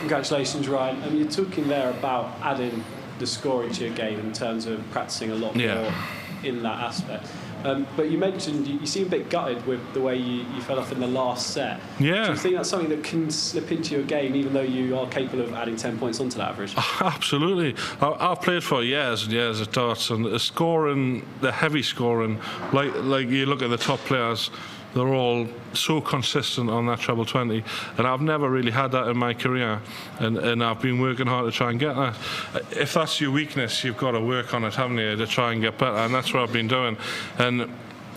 Congratulations, Ryan. I mean, you're talking there about adding the scoring to your game in terms of practicing a lot more in that aspect. But you mentioned you seem a bit gutted with the way you fell off in the last set. Yeah. Do you think that's something that can slip into your game, even though you are capable of adding 10 points onto that average? Absolutely. I've played for years and years at darts, and the scoring, the heavy scoring, like you look at the top players, they're all so consistent on that treble 20, and I've never really had that in my career, and I've been working hard to try and get that. If that's your weakness, you've got to work on it, haven't you, to try and get better, and that's what I've been doing. And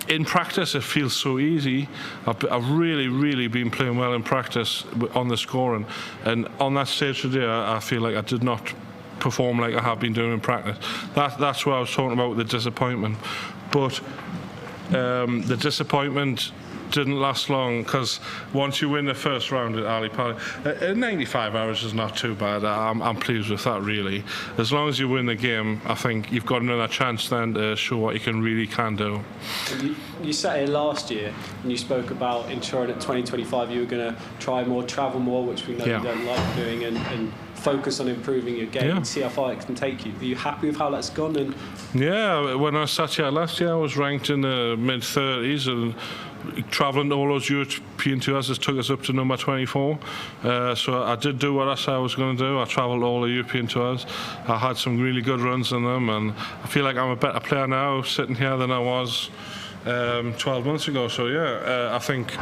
in practice it feels so easy. I've really been playing well in practice on the scoring, and on that stage today I feel like I did not perform like I have been doing in practice. That's what I was talking about with the disappointment. But the disappointment didn't last long, because once you win the first round at Ali Pali, 95 hours is not too bad. I'm pleased with that, really. As long as you win the game, I think you've got another chance then to show what you really can do. You sat here last year and you spoke about ensuring that 2025 you were going to try more, travel more, which we know you don't like doing, and focus on improving your game and see how far it can take you. Are you happy with how that's gone? And yeah, when I sat here last year I was ranked in the mid-30s, and travelling to all those European tours has took us up to number 24. So I did do what I said I was going to do. I travelled all the European tours. I had some really good runs in them, and I feel like I'm a better player now sitting here than I was 12 months ago. So I think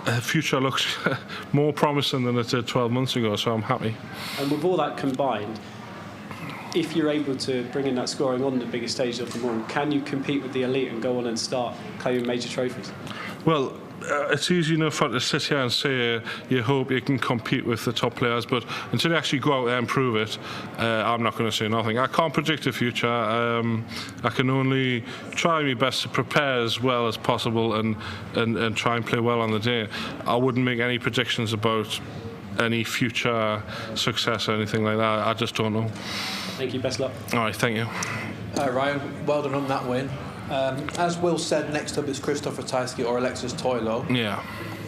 the future looks more promising than it did 12 months ago, so I'm happy. And with all that combined, if you're able to bring in that scoring on the biggest stage of them all, can you compete with the elite and go on and start claiming major trophies? Well, it's easy enough to sit here and say you hope you can compete with the top players, but until you actually go out there and prove it, I'm not going to say nothing. I can't predict the future. I can only try my best to prepare as well as possible and try and play well on the day. I wouldn't make any predictions about any future success or anything like that. I just don't know. Thank you, best luck. All right, thank you. Ryan, well done on that win. As Will said, next up is Christopher Tysky or Alexis Toilo. Yeah.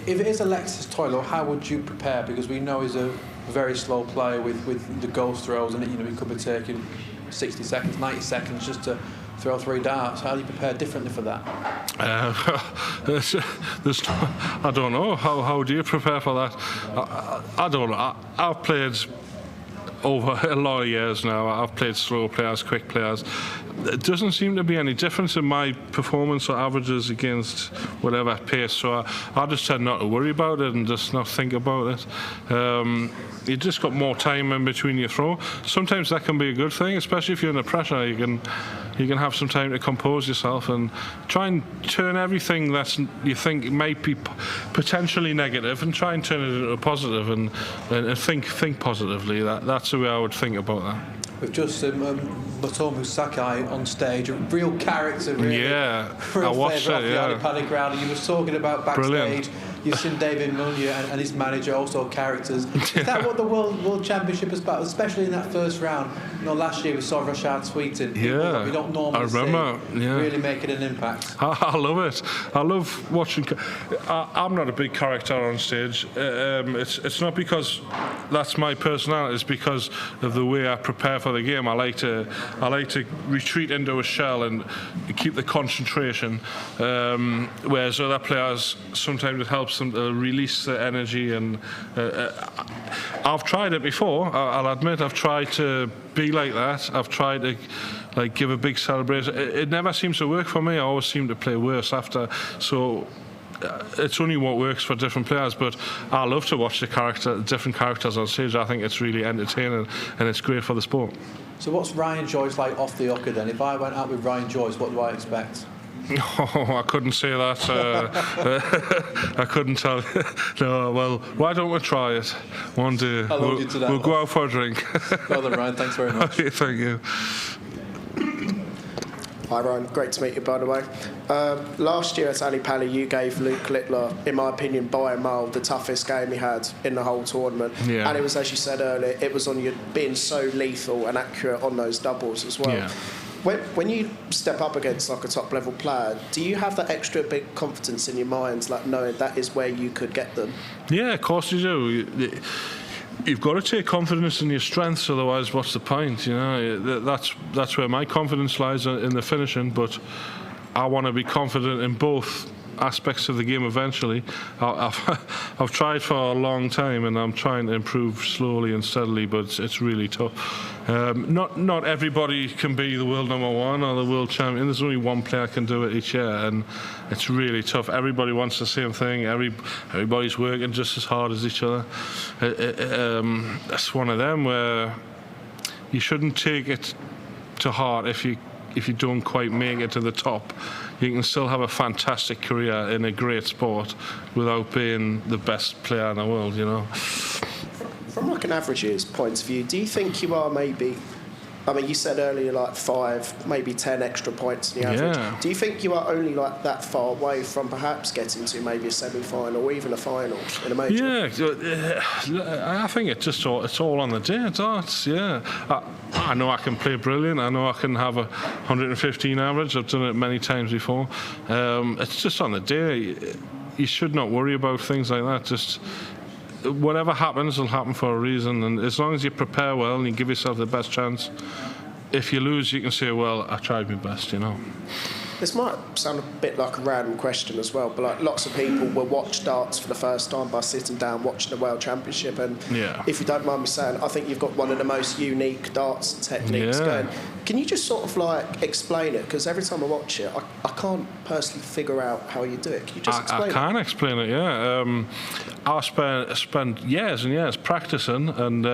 If it is Alexis Toilo, how would you prepare? Because we know he's a very slow player with the ghost throws, and he could be taking 60 seconds, 90 seconds just to throw 3 darts. How do you prepare differently for that? I don't know. How do you prepare for that? I don't know. I've played over a lot of years now. I've played slow players, quick players. It doesn't seem to be any difference in my performance or averages against whatever pace, so I just tend not to worry about it and just not think about it. You just got more time in between your throw. Sometimes that can be a good thing, especially if you're under pressure. You can have some time to compose yourself and try and turn everything that you think might be potentially negative and try and turn it into a positive and think positively. That's the way I would think about that. With just Motomu Sakai on stage, a real character, really. Yeah, real I watched it, the Ali Pali crowd. And you were talking about backstage. Brilliant. You've seen David Munya and his manager, also characters. Is that what the World Championship is about, especially in that first round? You know, last year we saw Rashad tweeting. Yeah, we don't normally see really making an impact. I love it. I love watching. I'm not a big character on stage. It's not because that's my personality. It's because of the way I prepare for the game. I like to retreat into a shell and keep the concentration. Whereas other players, sometimes it helps them to release the energy, and I've tried it before. I'll admit I've tried to be like that. I've tried to give a big celebration. It never seems to work for me. I always seem to play worse after. So it's only what works for different players, but I love to watch the different characters on stage. I think it's really entertaining and it's great for the sport. So what's Ryan Joyce like off the hooker then? If I went out with Ryan Joyce, what do I expect? Oh, I couldn't say that. I couldn't tell. No, well, why don't we try it one day? We'll go out for a drink. Well then, Ryan, thanks very much. Okay, thank you. Hi Ryan, great to meet you by the way. Last year at Ali Pali you gave Luke Littler, in my opinion by a mile, the toughest game he had in the whole tournament. Yeah. And it was, as you said earlier, it was on you being so lethal and accurate on those doubles as well. Yeah. When you step up against like a top level player, do you have that extra big confidence in your mind, like knowing that is where you could get them? Yeah, of course you do. You've got to take confidence in your strengths, otherwise what's the point? You know, that's where my confidence lies in the finishing, but I want to be confident in both aspects of the game eventually. I've tried for a long time and I'm trying to improve slowly and steadily, but it's really tough. Not everybody can be the world #1 or the world champion. There's only one player can do it each year, and it's really tough. Everybody wants the same thing. Everybody's working just as hard as each other. It's one of them where you shouldn't take it to heart if you don't quite make it to the top. You can still have a fantastic career in a great sport without being the best player in the world, you know. From like an average's point of view, do you think you are maybe, I mean, you said earlier like 5, maybe 10 extra points in the average. Yeah. Do you think you are only like that far away from perhaps getting to maybe a semi-final or even a final in a major? Yeah, I think it's all on the day, darts, yeah. I know I can play brilliant. I know I can have a 115 average. I've done it many times before. It's just on the day. You should not worry about things like that. Just whatever happens will happen for a reason, and as long as you prepare well and you give yourself the best chance, if you lose you can say, well, I tried my best, you know. This might sound a bit like a random question as well, but like lots of people will watch darts for the first time by sitting down watching the World Championship, and if you don't mind me saying, I think you've got one of the most unique darts techniques going. Can you just sort of like explain it? Because every time I watch it, I can't personally figure out how you do it. Can you just explain it? I can explain it, yeah. I spent years and years practicing, and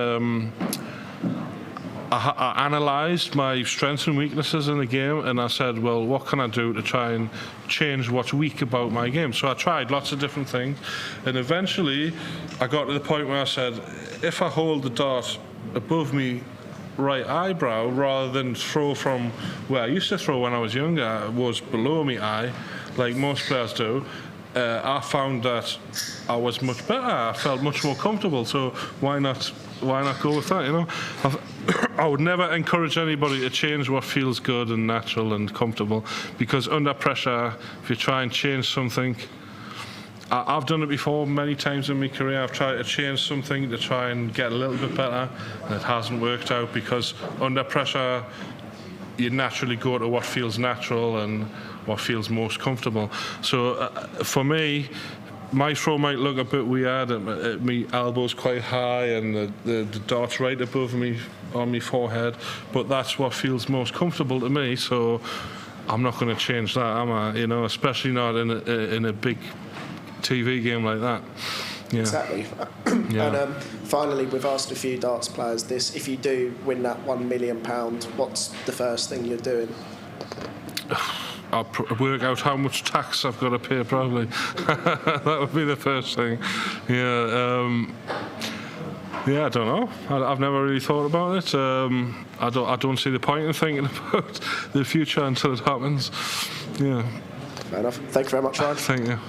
I analysed my strengths and weaknesses in the game, and I said, well, what can I do to try and change what's weak about my game? So I tried lots of different things, and eventually I got to the point where I said, if I hold the dart above me right eyebrow rather than throw from where I used to throw when I was younger, was below me eye, like most players do, I found that I was much better. I felt much more comfortable. So why not go with that? You know, I would never encourage anybody to change what feels good and natural and comfortable, because under pressure, if you try and change something, I've done it before many times in my career. I've tried to change something to try and get a little bit better, and it hasn't worked out, because under pressure you naturally go to what feels natural and what feels most comfortable. So for me, my throw might look a bit weird, my elbow's quite high and the dart's right above me on my forehead, but that's what feels most comfortable to me, so I'm not going to change that, am I? You know, especially not in a big TV game like that. Yeah. Exactly. And finally, we've asked a few darts players this: if you do win that £1 million, what's the first thing you're doing? I'll work out how much tax I've got to pay, probably. That would be the first thing. Yeah, I don't know. I've never really thought about it. I don't see the point in thinking about the future until it happens. Yeah. Fair enough. Thank you very much, Ryan. Thank you.